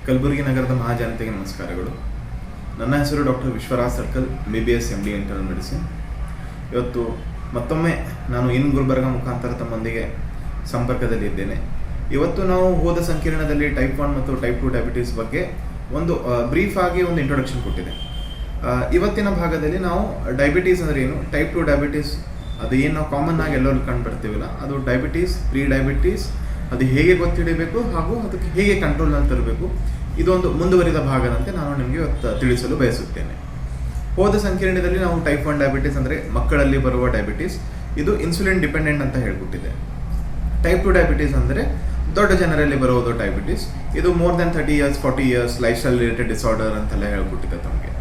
ಕಲಬುರಗಿ ನಗರದ ಮಹಾಜನತೆಗೆ ನಮಸ್ಕಾರಗಳು. ನನ್ನ ಹೆಸರು doctor Vishwaraj circle, BBS MD internal medicine. ಇವತ್ತು ಮತ್ತೊಮ್ಮೆ ನಾನು ಇನ್ ಗುಲ್ಬರ್ಗ ಮುಖಾಂತರ ತಮ್ಮೊಂದಿಗೆ ಸಂಪರ್ಕದಲ್ಲಿದ್ದೇನೆ. ಇವತ್ತು ನಾವು ಹೋದ ಸಂಕೀರ್ಣದಲ್ಲಿ ಟೈಪ್ 1 ಮತ್ತು ಟೈಪ್ 2 ಡಯಾಬಿಟೀಸ್ ಬಗ್ಗೆ ಒಂದು ಬ್ರೀಫ್ ಆಗಿ ಒಂದು ಇಂಟ್ರೊಡಕ್ಷನ್ ಕೊಟ್ಟಿದೆ. ಇವತ್ತಿನ ಭಾಗದಲ್ಲಿ ನಾವು ಡಯಾಬಿಟೀಸ್ ಅಂದರೆ ಏನು, ಟೈಪ್ 2 ಡಯಾಬಿಟೀಸ್ ಅದು ಏನು ನಾವು ಕಾಮನ್ ಆಗಿ ಎಲ್ಲರೂ ಕಂಡು ಬರ್ತೀವಲ್ಲ, ಅದು ಡಯಾಬಿಟೀಸ್, ಪ್ರೀ ಡಯಾಬಿಟೀಸ್, ಅದು ಹೇಗೆ ಗೊತ್ತಿಡಬೇಕು ಹಾಗೂ ಅದಕ್ಕೆ ಹೇಗೆ ಕಂಟ್ರೋಲ್ನಲ್ಲಿ ತರಬೇಕು, ಇದೊಂದು ಮುಂದುವರಿದ ಭಾಗದಂತೆ ನಾನು ನಿಮಗೆ ಇವತ್ತು ತಿಳಿಸಲು ಬಯಸುತ್ತೇನೆ. ಹೋದ ಸಂಕೀರ್ಣದಲ್ಲಿ ನಾವು ಟೈಪ್ 1 ಡಯಾಬಿಟೀಸ್ ಅಂದರೆ ಮಕ್ಕಳಲ್ಲಿ ಬರುವ ಡಯಾಬಿಟೀಸ್, ಇದು ಇನ್ಸುಲಿನ್ ಡಿಪೆಂಡೆಂಟ್ ಅಂತ ಹೇಳ್ಕೊಟ್ಟಿದೆ. ಟೈಪ್ 2 ಡಯಾಬಿಟೀಸ್ ಅಂದರೆ ದೊಡ್ಡ ಜನರಲ್ಲಿ ಬರೋದು ಡಯಾಬಿಟೀಸ್, ಇದು more than 30 years 40 years life style related disorder ಅಂತೆಲ್ಲ ಹೇಳ್ಕೊಟ್ಟಿದೆ ತಮಗೆ.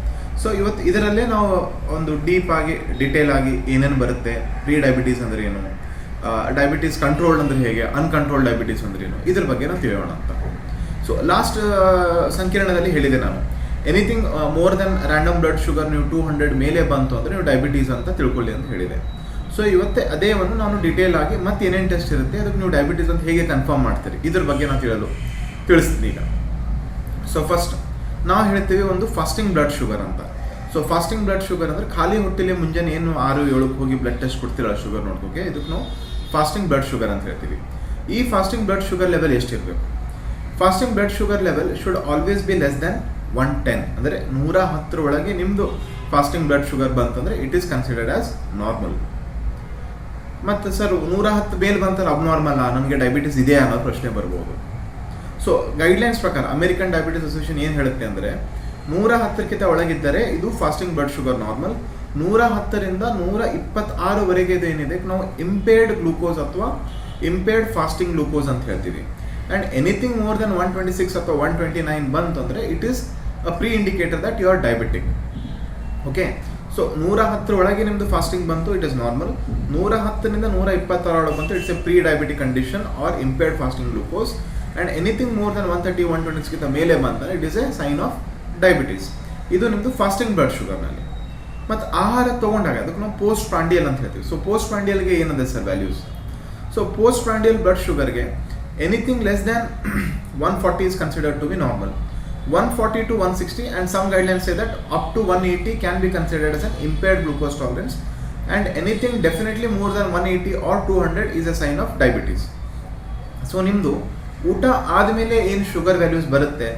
ಸೊ ಇವತ್ತು ಇದರಲ್ಲೇ ನಾವು ಒಂದು ಡೀಪ್ ಆಗಿ ಡಿಟೇಲ್ ಆಗಿ ಏನೇನು ಬರುತ್ತೆ, ಪ್ರೀ ಡಯಾಬಿಟೀಸ್ ಅಂದರೆ ಏನು, ಡಯಾಬಿಟೀಸ್ ಕಂಟ್ರೋಲ್ಡ್ ಅಂದರೆ ಹೇಗೆ, ಅನ್ಕಂಟ್ರೋಲ್ಡ್ ಡಯಾಬಿಟೀಸ್ ಅಂದ್ರೆ ಏನು, ಇದ್ರ ಬಗ್ಗೆ ನಾವು ತಿಳಿಯೋಣ ಅಂತ. ಸೊ ಲಾಸ್ಟ್ ಸಂಕೀರ್ಣದಲ್ಲಿ ಹೇಳಿದೆ ನಾನು, anything more then random blood sugar ನೀವು 200 ಮೇಲೆ ಬಂತು ಅಂದರೆ ನೀವು ಡಯಾಬಿಟೀಸ್ ಅಂತ ತಿಳ್ಕೊಳ್ಳಿ ಅಂತ ಹೇಳಿದೆ. ಸೊ ಇವತ್ತೇ ಅದೇ ಒಂದು ನಾನು ಡಿಟೇಲ್ ಆಗಿ ಮತ್ತೆ ಏನೇನು ಟೆಸ್ಟ್ ಇರುತ್ತೆ, ಅದಕ್ಕೆ ನೀವು ಡಯಾಬಿಟೀಸ್ ಅಂತ ಹೇಗೆ ಕನ್ಫರ್ಮ್ ಮಾಡ್ತೀರಿ, ಇದ್ರ ಬಗ್ಗೆ ನಾನು ತಿಳಿಸ್ತೀನಿ ಈಗ. ಸೊ ಫಸ್ಟ್ ನಾವು ಹೇಳ್ತೀವಿ ಒಂದು ಫಾಸ್ಟಿಂಗ್ ಬ್ಲಡ್ ಶುಗರ್ ಅಂತ. ಸೊ ಫಾಸ್ಟಿಂಗ್ ಬ್ಲಡ್ ಶುಗರ್ ಅಂದರೆ ಖಾಲಿ ಹೊಟ್ಟೆಲಿ ಮುಂಜಾನೆ ಏನು 6-7 ಹೋಗಿ ಬ್ಲಡ್ ಟೆಸ್ಟ್ ಕೊಡ್ತಿರಲ್ಲ ಶುಗರ್ ನೋಡ್ಕೋಕೆ, ಇದಕ್ಕೆ ನಾವು ಫಾಸ್ಟಿಂಗ್ ಬ್ಲಡ್ ಶುಗರ್ ಅಂತ ಹೇಳ್ತೀವಿ. ಈ ಫಾಸ್ಟಿಂಗ್ ಬ್ಲಡ್ ಶುಗರ್ ಲೆವೆಲ್ ಎಷ್ಟಿರಬೇಕು? Fasting blood sugar level should always be less than 110, ಅಂದರೆ 110 ಒಳಗೆ ನಿಮ್ಮದು ಫಾಸ್ಟಿಂಗ್ ಬ್ಲಡ್ ಶುಗರ್ ಬಂತಂದರೆ it is considered as normal. ಮತ್ತು ಸರ್ 110 ಮೇಲೆ ಬಂತಾರೆ ಅಬ್ನಾರ್ಮಲ್, ನಮಗೆ ಡಯಾಬಿಟಿಸ್ ಇದೆಯಾ ಅನ್ನೋ ಪ್ರಶ್ನೆ ಬರ್ಬೋದು. ಸೊ ಗೈಡ್ಲೈನ್ಸ್ ಪ್ರಕಾರ ಅಮೆರಿಕನ್ ಡಯಾಬಿಟಿಸ್ ಅಸೋಸಿಯೇಷನ್ ಏನು ಹೇಳುತ್ತೆ ಅಂದರೆ 110ಕ್ಕಿಂತ ಒಳಗಿದ್ದರೆ ಇದು ಫಾಸ್ಟಿಂಗ್ ಬ್ಲಡ್ ಶುಗರ್ ನಾರ್ಮಲ್. 110ರಿಂದ 126ವರೆಗೆ ಇದೇನಿದೆ ನಾವು ಇಂಪೇರ್ಡ್ ಗ್ಲೂಕೋಸ್ ಅಥವಾ ಇಂಪೇರ್ಡ್ ಫಾಸ್ಟಿಂಗ್ ಗ್ಲೂಕೋಸ್ ಅಂತ ಹೇಳ್ತೀವಿ. ಆ್ಯಂಡ್ ಎನಿಥಿಂಗ್ ಮೋರ್ ದೆನ್ 126 ಅಥವಾ 129 ಬಂತು ಅಂದರೆ it is a pre indicator that you are diabetic. Okay, so 110 ಒಳಗೆ ನಿಮ್ಮದು ಫಾಸ್ಟಿಂಗ್ ಬಂತು, ಇಟ್ ಇಸ್ ನಾರ್ಮಲ್. 110ರಿಂದ 126 ಒಳಗೆ ಬಂತು, it's a pre diabetic condition or impaired fasting glucose. And anything more than 130 126ಗಿಂತ ಮೇಲೆ ಬಂದರೆ it is a sign of diabetes. ಇದು ನಿಮ್ಮದು ಫಾಸ್ಟಿಂಗ್ ಬ್ಲಡ್ ಶುಗರ್ನಲ್ಲಿ. ಮತ್ತು ಆಹಾರ ತೊಗೊಂಡಾಗ ಅದಕ್ಕೆ ನಾವು ಪೋಸ್ಟ್ ಪ್ರಾಂಡಿಯಲ್ ಅಂತ ಹೇಳ್ತೀವಿ. ಸೊ ಪೋಸ್ಟ್ ಪ್ರಾಂಡಿಯಲ್ಗೆ ಏನಿದೆ sir values? So post prandial blood ಶುಗರ್ಗೆ anything less than 140 is considered to be normal. 140 to 160 and some guidelines say that up to 180 can be considered as an impaired glucose tolerance, and anything definitely more than 180 or 200 is a sign of diabetes. So ನಿಮ್ಮದು ಊಟ ಆದಮೇಲೆ ಏನು sugar values ಬರುತ್ತೆ,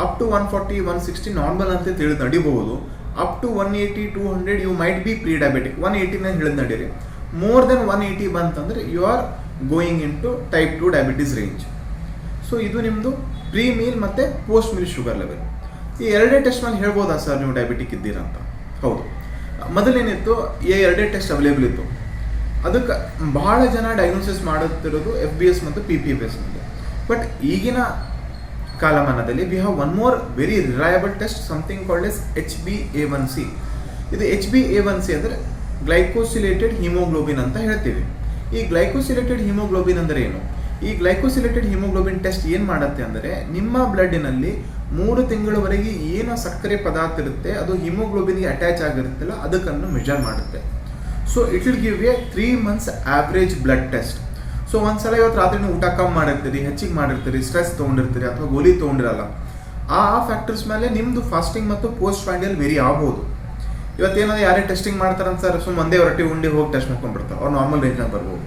up to 140 160 normal ಅಂತ ತಿಳಿದು ನಡಿಬಹುದು. Up to 180 200 you might be pre diabetic. 180ನ ಹಿಡಿದು ನಡೀರಿ. ಮೋರ್ ದೆನ್ 180 ಬಂತಂದರೆ you are going into type 2 diabetes range. So ಇದು ನಿಮ್ಮದು ಪ್ರೀ ಮೀಲ್ ಮತ್ತು ಪೋಸ್ಟ್ ಮೀಲ್ ಶುಗರ್ ಲೆವೆಲ್. ಈ ಎರಡೇ ಟೆಸ್ಟ್ ಮೇಲೆ ಹೇಳ್ಬೋದಾ ಸರ್ ನೀವು ಡಯಾಬಿಟಿಕ್ ಇದ್ದೀರಾ ಅಂತ? ಹೌದು, ಮೊದಲೇನಿತ್ತು ಈ ಎರಡೇ ಟೆಸ್ಟ್ ಅವೈಲೇಬಲ್ ಇತ್ತು. ಅದಕ್ಕೆ ಬಹಳ ಜನ ಡಯಾಗ್ನೋಸಿಸ್ ಮಾಡುತ್ತಿರೋದು FBS ಮತ್ತು PPFS ಮೇಲೆ. ಬಟ್ ಈಗಿನ ಕಾಲಮಾನದಲ್ಲಿ we have one more very reliable test, something called as HbA1c. ಇದು HbA1c ಅಂದರೆ ಗ್ಲೈಕೋಸಿಲೇಟೆಡ್ ಹಿಮೋಗ್ಲೋಬಿನ್ ಅಂತ ಹೇಳ್ತೀವಿ. ಈ ಗ್ಲೈಕೋಸಿಲೇಟೆಡ್ ಹಿಮೋಗ್ಲೋಬಿನ್ ಅಂದರೆ ಏನು? ಈ ಗ್ಲೈಕೋಸಿಲೇಟೆಡ್ ಹಿಮೋಗ್ಲೋಬಿನ್ ಟೆಸ್ಟ್ ಏನು ಮಾಡುತ್ತೆ ಅಂದರೆ ನಿಮ್ಮ ಬ್ಲಡ್ಡಿನಲ್ಲಿ 3 ತಿಂಗಳವರೆಗೆ ಏನು ಸಕ್ಕರೆ ಪದಾರ್ಥ ಇರುತ್ತೆ ಅದು ಹಿಮೋಗ್ಲೋಬಿನ್ಗೆ ಅಟ್ಯಾಚ್ ಆಗಿರುತ್ತಲ್ಲ ಅದಕ್ಕನ್ನು ಮೆಜರ್ ಮಾಡುತ್ತೆ. So it will give a 3 months average blood test. So ಒಂದ್ಸಲ ಇವತ್ತು ರಾತ್ರಿ ನೀವು ಊಟ ಕಮ್ಮಿ ಮಾಡಿರ್ತೀರಿ, ಹೆಚ್ಚಿಗೆ ಮಾಡಿರ್ತೀರಿ, ಸ್ಟ್ರೆಸ್ ತೊಗೊಂಡಿರ್ತೀರಿ ಅಥವಾ ಗೋಲಿ ತೊಗೊಂಡಿರಲ್ಲ, ಆ ಫ್ಯಾಕ್ಟರ್ಸ್ ಮೇಲೆ ನಿಮ್ಮದು ಫಾಸ್ಟಿಂಗ್ ಮತ್ತು ಪೋಸ್ಟ್ ಪ್ರಾಂಡಿಯಲ್ ವೇರಿ ಆಗ್ಬೋದು. ಇವತ್ತೇನಾದ್ರು ಯಾರೇ ಟೆಸ್ಟಿಂಗ್ ಮಾಡ್ತಾರಂತ ಸರ್ ಒಂದೇ ರೊಟ್ಟಿ ಉಂಡಿ ಹೋಗಿ ಟೆಸ್ಟ್ ಮಾಡ್ಕೊಂಡ್ಬಿಡ್ತಾರೆ, ಅವ್ರು ನಾರ್ಮಲ್ ರೇಂಜ್ನಾಗ ಬರ್ಬೋದು.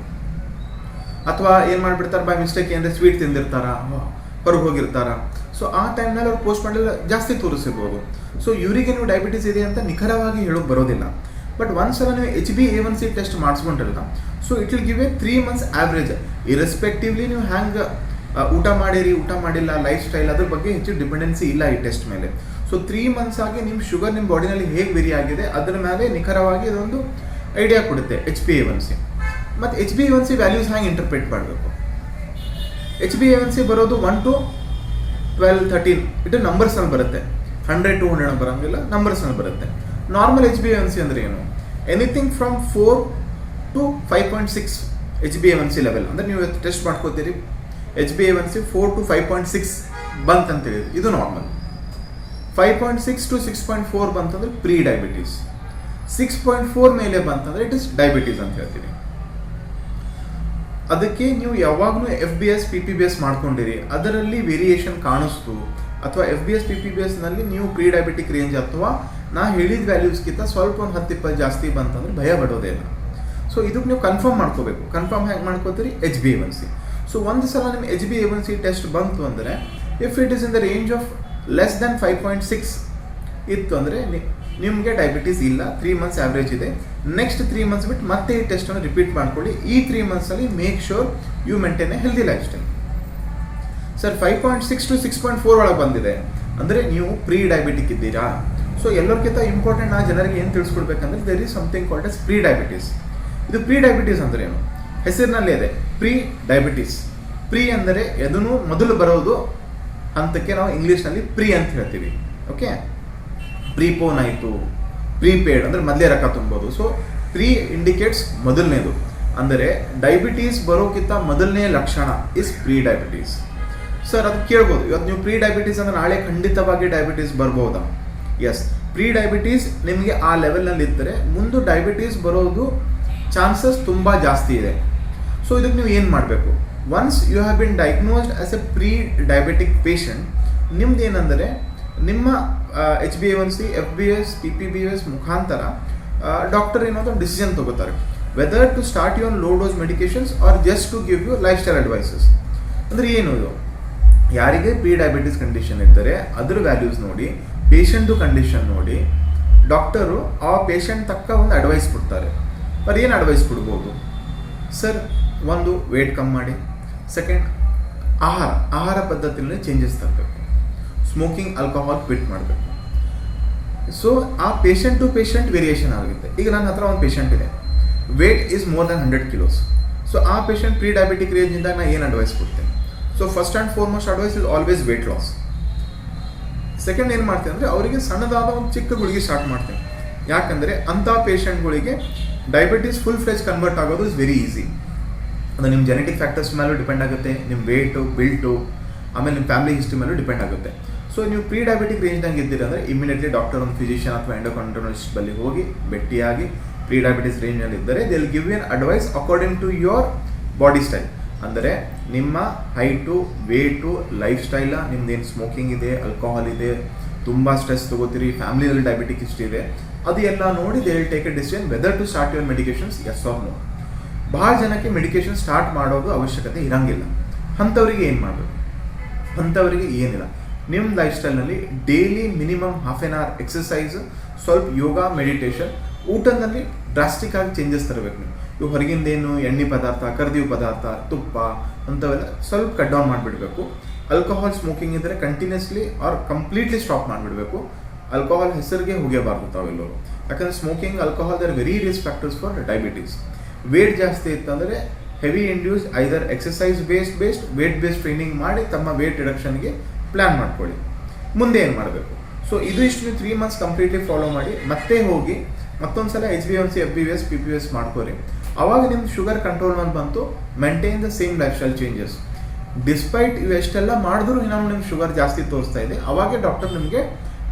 ಅಥವಾ ಏನು ಮಾಡಿಬಿಡ್ತಾರೆ, ಬೈ ಮಿಸ್ಟೇಕ್ ಏನಾದ್ರೆ ಸ್ವೀಟ್ ತಿಂದಿರ್ತಾರ, ಹೊರಗೆ ಹೋಗಿರ್ತಾರ. ಸೊ ಆ ಟೈಮ್ನಲ್ಲಿ ಅವ್ರು ಪೋಸ್ಟ್ ಪ್ರಾಂಡಿಯಲ್ ಜಾಸ್ತಿ ತೋರಿಸಿರ್ಬೋದು. ಸೊ ಇವರಿಗೆ ನೀವು ಡಯಾಬಿಟೀಸ್ ಇದೆ ಅಂತ ನಿಖರವಾಗಿ ಹೇಳೋಕೆ ಬರೋದಿಲ್ಲ. ಬಟ್ ಒಂದ್ಸಲ ನೀವು HbA1c ಟೆಸ್ಟ್ ಮಾಡಿಸ್ಕೊಂಡಿರಲ್ಲ, so it will give a 3 months average. Irrespectively ನೀವು ಹ್ಯಾಂಗೆ ಊಟ ಮಾಡಿರಿ ಊಟ ಮಾಡಿಲ್ಲ ಲೈಫ್ ಸ್ಟೈಲ್ ಅದ್ರ ಬಗ್ಗೆ ಹೆಚ್ಚು ಡಿಪೆಂಡೆನ್ಸಿ ಇಲ್ಲ ಈ ಟೆಸ್ಟ್ ಮೇಲೆ. ಸೊ 3 months ಆಗಿ ನಿಮ್ಮ ಶುಗರ್ ನಿಮ್ಮ ಬಾಡಿನಲ್ಲಿ ಹೇಗೆ ವೇರಿ ಆಗಿದೆ ಅದರ ಮೇಲೆ ನಿಖರವಾಗಿ ಅದೊಂದು ಐಡಿಯಾ ಕೊಡುತ್ತೆ HbA1c. ಮತ್ತು HbA1c ವ್ಯಾಲ್ಯೂಸ್ ಹ್ಯಾಂಗೆ ಇಂಟರ್ಪ್ರೇಟ್ ಮಾಡಬೇಕು? HbA1c ಬರೋದು 1 to 12 13 ಇದು ನಂಬರ್ಸ್ನಲ್ಲಿ ಬರುತ್ತೆ, 100 200 ಬರೋಂಗಿಲ್ಲ, ನಂಬರ್ಸ್ನಲ್ಲಿ ಬರುತ್ತೆ. ನಾರ್ಮಲ್ HbA1c ಅಂದರೆ ಏನು? Anything from 4 to 5.6 HbA1c level ಅಂದರೆ ನೀವು ಟೆಸ್ಟ್ ಮಾಡ್ಕೋತೀರಿ, HbA1c 4 to 5.6 ಬಂತಂತೇಳಿ ಇದು ನಾರ್ಮಲ್. 5.6 to 6.4 ಬಂತಂದ್ರೆ ಪ್ರೀ ಡಯಾಬಿಟೀಸ್. 6.4 ಮೇಲೆ ಬಂತಂದ್ರೆ ಇಟ್ ಇಸ್ ಡಯಾಬಿಟೀಸ್ ಅಂತ ಹೇಳ್ತೀವಿ. ಅದಕ್ಕೆ ನೀವು ಯಾವಾಗಲೂ FBS PPBS ಮಾಡ್ಕೊಂಡಿರಿ, ಅದರಲ್ಲಿ ವೇರಿಯೇಷನ್ ಕಾಣಿಸ್ತು, ಅಥವಾ FBS PPBSನಲ್ಲಿ ನೀವು ಪ್ರೀ ಡಯಾಬಿಟಿಕ್ ರೇಂಜ್ ಅಥವಾ ನಾ ಹೇಳಿದ ವ್ಯಾಲ್ಯೂಸ್ಗಿಂತ ಸ್ವಲ್ಪ ಒಂದು 10-20 ಜಾಸ್ತಿ ಬಂತಂದ್ರೆ ಭಯ ಪಡೋದೇ ಇಲ್ಲ. ಸೊ ಇದಕ್ಕೆ ನೀವು ಕನ್ಫರ್ಮ್ ಮಾಡ್ಕೋಬೇಕು. ಕನ್ಫರ್ಮ್ ಹೇಗೆ ಮಾಡ್ಕೋತೀರಿ? HbA1c. ಸೊ ಒಂದು ಸಲ ನಿಮ್ಮ HbA1c ಟೆಸ್ಟ್ ಬಂತು ಅಂದರೆ if it is in the range of less than 5.6 ಇತ್ತು ಅಂದರೆ ನಿಮಗೆ ಡಯಾಬಿಟೀಸ್ ಇಲ್ಲ. 3 ಮಂತ್ಸ್ ಆವ್ರೇಜ್ ಇದೆ. ನೆಕ್ಸ್ಟ್ 3 ಮಂತ್ಸ್ ಬಿಟ್ಟು ಮತ್ತೆ ಈ ಟೆಸ್ಟನ್ನು ರಿಪೀಟ್ ಮಾಡ್ಕೊಳ್ಳಿ. ಈ 3 ಮಂತ್ಸಲ್ಲಿ make sure you maintain a healthy lifestyle. Sir 5.6 to 6.4 ಒಳಗೆ ಬಂದಿದೆ ಅಂದರೆ ನೀವು ಪ್ರೀ ಡಯಾಬಿಟಿಕ್ ಇದ್ದೀರಾ. ಸೊ ಎಲ್ಲರಿಗಿಂತ ಇಂಪಾರ್ಟೆಂಟ್ ಆ ಜನರಿಗೆ ಏನು ತಿಳಿಸ್ಕೊಡ್ಬೇಕಂದ್ರೆ there is something called as pre diabetes. ಇದು ಪ್ರೀ ಡಯಾಬಿಟೀಸ್ ಅಂದರೆ ಏನು? ಹೆಸರಿನಲ್ಲೇ ಇದೆ ಪ್ರೀ ಡಯಾಬಿಟೀಸ್. ಪ್ರೀ ಅಂದರೆ ಅದನ್ನು ಮೊದಲು ಬರೋದು ಹಂತಕ್ಕೆ ನಾವು ಇಂಗ್ಲೀಷ್ನಲ್ಲಿ ಪ್ರೀ ಅಂತ ಹೇಳ್ತೀವಿ. ಓಕೆ, ಪ್ರೀಪೋನ್ ಆಯಿತು, ಪ್ರೀಪೇಡ್ ಅಂದರೆ ಮೊದಲೇ ರೊಕ್ಕ ತುಂಬೋದು. ಸೊ ಪ್ರೀ ಇಂಡಿಕೇಟ್ಸ್ ಮೊದಲನೇದು. ಅಂದರೆ ಡಯಾಬಿಟೀಸ್ ಬರೋಕ್ಕಿಂತ ಮೊದಲನೇ ಲಕ್ಷಣ ಇಸ್ ಪ್ರೀ ಡಯಾಬಿಟೀಸ್. ಸರ್ ಅದು ಕೇಳ್ಬೋದು, ಇವತ್ತು ನೀವು ಪ್ರೀ ಡಯಾಬಿಟೀಸ್ ಅಂದರೆ ನಾಳೆ ಖಂಡಿತವಾಗಿ ಡಯಾಬಿಟೀಸ್ ಬರ್ಬೋದಾ? ಎಸ್, ಪ್ರೀ ಡಯಾಬಿಟೀಸ್ ನಿಮಗೆ ಆ ಲೆವೆಲ್ನಲ್ಲಿ ಇದ್ದರೆ ಮುಂದೆ ಡಯಾಬಿಟೀಸ್ ಬರೋದು ಚಾನ್ಸಸ್ ತುಂಬ ಜಾಸ್ತಿ ಇದೆ. ಸೊ ಇದಕ್ಕೆ ನೀವು ಏನು ಮಾಡಬೇಕು? Once you have been diagnosed as a pre diabetic patient, ನಿಮ್ದು ಏನಂದರೆ ನಿಮ್ಮ HbA1c, FBS, PPBS ಮುಖಾಂತರ ಡಾಕ್ಟರ್ ಏನಾದರೂ ಡಿಸಿಷನ್ ತಗೋತಾರೆ whether to start you on low dose medications or just to give you life style advices. ಅಂದರೆ ಏನು ಇದು? ಯಾರಿಗೆ ಪ್ರೀ ಡಯಾಬಿಟಿಸ್ ಕಂಡೀಷನ್ ಇದ್ದರೆ ಅದರ ವ್ಯಾಲ್ಯೂಸ್ ನೋಡಿ, ಪೇಷಂಟು ಕಂಡೀಷನ್ ನೋಡಿ, ಡಾಕ್ಟರು ಆ ಪೇಷಂಟ್ ತಕ್ಕ ಒಂದು ಅಡ್ವೈಸ್ ಕೊಡ್ತಾರೆ. ಅವ್ರು ಏನು ಅಡ್ವೈಸ್ ಕೊಡ್ಬೋದು? ಸರ್, ಒಂದು ವೇಟ್ ಕಮ್ಮಿ ಮಾಡಿ, ಸೆಕೆಂಡ್ ಆಹಾರ ಪದ್ಧತಿಯಲ್ಲಿ ಚೇಂಜಸ್ ತರಬೇಕು, ಸ್ಮೋಕಿಂಗ್ ಆಲ್ಕೋಹಾಲ್ ಕ್ವಿಟ್ ಮಾಡಬೇಕು. ಸೊ ಆ ಪೇಷಂಟ್ ಟು ಪೇಷಂಟ್ ವೇರಿಯೇಷನ್ ಆಗುತ್ತೆ. ಈಗ ನನ್ನ ಹತ್ರ ಒಂದು ಪೇಷಂಟ್ ಇದೆ, weight is more than 100 kilos. So ಆ ಪೇಷಂಟ್ ಪ್ರೀ ಡಯಾಬಿಟಿಕ್ ರೇಂಜಿಂದ ನಾನು ಏನು ಅಡ್ವೈಸ್ ಕೊಡ್ತೇನೆ? So first and foremost advice is always weight loss. Second ಏನು ಮಾಡ್ತೇನೆ ಅಂದರೆ ಅವರಿಗೆ ಸಣ್ಣದಾದ ಒಂದು ಚಿಕ್ಕ ಗುಳಿಗೆ ಸ್ಟಾರ್ಟ್ ಮಾಡ್ತೇನೆ. ಯಾಕಂದರೆ ಅಂಥ ಪೇಷಂಟ್ಗಳಿಗೆ ಡಯಾಬಿಟೀಸ್ ಫುಲ್ ಫ್ಲೆಜ್ ಕನ್ವರ್ಟ್ ಆಗೋದು ಇಸ್ ವೆರಿ ಈಸಿ. ಅದು ನಿಮ್ಮ ಜೆನೆಟಿಕ್ ಫ್ಯಾಕ್ಟರ್ಸ್ ಮೇಲೂ ಡಿಪೆಂಡ್ ಆಗುತ್ತೆ, ನಿಮ್ಮ ವೇಟು, ಬಿಲ್ಟು, ಆಮೇಲೆ ನಿಮ್ಮ ಫ್ಯಾಮಿಲಿ ಹಿಸ್ಟ್ರಿ ಮೇಲೂ ಡಿಪೆಂಡ್ ಆಗುತ್ತೆ. ಸೊ ನೀವು ಪ್ರೀ ಡಯಾಬಿಟಿಕ್ ರೇಂಜ್ನಾಗ ಇದ್ದೀರಿ ಅಂದರೆ ಇಮಿಡಿಯೇಟ್ಲಿ ಡಾಕ್ಟರ್, ಒಂದು ಫಿಸಿಷಿಯನ್ ಅಥವಾ ಎಂಡೋಕ್ರೈನಾಲಜಿಸ್ಟ್ ಬಳಿ ಹೋಗಿ ಭೇಟಿಯಾಗಿ ಪ್ರೀ ಡಯಾಬಿಟಿಸ್ ರೇಂಜ್ನಲ್ಲಿ ಇದ್ದರೆ they will give you an advice according to your body style. ಅಂದರೆ ನಿಮ್ಮ ಹೈಟು, ವೇಟು, ಲೈಫ್ ಸ್ಟೈಲ, ನಿಮ್ದೇನು ಸ್ಮೋಕಿಂಗ್ ಇದೆ, ಆಲ್ಕೋಹಾಲ್ ಇದೆ, ತುಂಬ ಸ್ಟ್ರೆಸ್ ತೊಗೋತೀರಿ, ಫ್ಯಾಮಿಲಿಯಲ್ಲಿ ಡಯಾಬಿಟಿಕ್ ಹಿಸ್ಟ್ರಿ ಇದೆ, ಅದು ಎಲ್ಲ ನೋಡಿ they will take a decision whether to start your medications, yes or no. ಭಾಳ ಜನಕ್ಕೆ ಮೆಡಿಕೇಶನ್ ಸ್ಟಾರ್ಟ್ ಮಾಡೋದು ಅವಶ್ಯಕತೆ ಇರೋಂಗಿಲ್ಲ. ಅಂಥವರಿಗೆ ಏನು ಮಾಡಬೇಕು? ಅಂಥವರಿಗೆ ಏನಿಲ್ಲ, ನಿಮ್ಮ ಲೈಫ್ ಸ್ಟೈಲ್ನಲ್ಲಿ daily minimum half an hour exercise, ಸ್ವಲ್ಪ ಯೋಗ, ಮೆಡಿಟೇಷನ್, ಊಟದಲ್ಲಿ ಡ್ರಾಸ್ಟಿಕ್ ಆಗಿ ಚೇಂಜಸ್ ತರಬೇಕು. ನೀವು ಇವು ಹೊರಗಿಂದೇನು ಎಣ್ಣೆ ಪದಾರ್ಥ, ಕರ್ದೀವು ಪದಾರ್ಥ, ತುಪ್ಪ ಅಂಥವೆಲ್ಲ ಸ್ವಲ್ಪ ಕಟ್ ಡೌನ್ ಮಾಡಿಬಿಡಬೇಕು. ಆಲ್ಕೋಹಾಲ್ ಸ್ಮೋಕಿಂಗ್ ಇದ್ದರೆ ಕಂಟಿನ್ಯೂಸ್ಲಿ ಆರ್ ಕಂಪ್ಲೀಟ್ಲಿ ಸ್ಟಾಪ್ ಮಾಡಿಬಿಡಬೇಕು. ಆಲ್ಕೋಹಾಲ್ ಹೆಸರಿಗೆ ಹೋಗಬಾರ್ದು ತಾವೆಲ್ಲರೂ. ಯಾಕಂದರೆ smoking, alcohol they're very risk factors for diabetes. Weight ಜಾಸ್ತಿ ಇತ್ತಂದರೆ heavy induce either exercise based weight based training ಮಾಡಿ ತಮ್ಮ ವೇಟ್ ರಿಡಕ್ಷನ್ಗೆ ಪ್ಲ್ಯಾನ್ ಮಾಡ್ಕೊಳ್ಳಿ. ಮುಂದೆ ಏನು ಮಾಡಬೇಕು? ಸೊ ಇದು ಇಷ್ಟು ನೀವು 3 months ಕಂಪ್ಲೀಟ್ಲಿ ಫಾಲೋ ಮಾಡಿ ಮತ್ತೆ ಹೋಗಿ ಮತ್ತೊಂದು ಸಲ HbA1c, FBS, PPBS ಮಾಡ್ಕೊರಿ. ಆವಾಗ ನಿಮ್ದು ಶುಗರ್ ಕಂಟ್ರೋಲ್ನಲ್ಲಿ ಬಂತು. Maintain the same life style changes. Despite ಇವು ಎಷ್ಟೆಲ್ಲ ಮಾಡಿದ್ರು ಇನ್ನೂ ನಿಮ್ಮ ಶುಗರ್ ಜಾಸ್ತಿ ತೋರಿಸ್ತಾ ಇದೆ, ಅವಾಗೇ ಡಾಕ್ಟರ್ ನಿಮಗೆ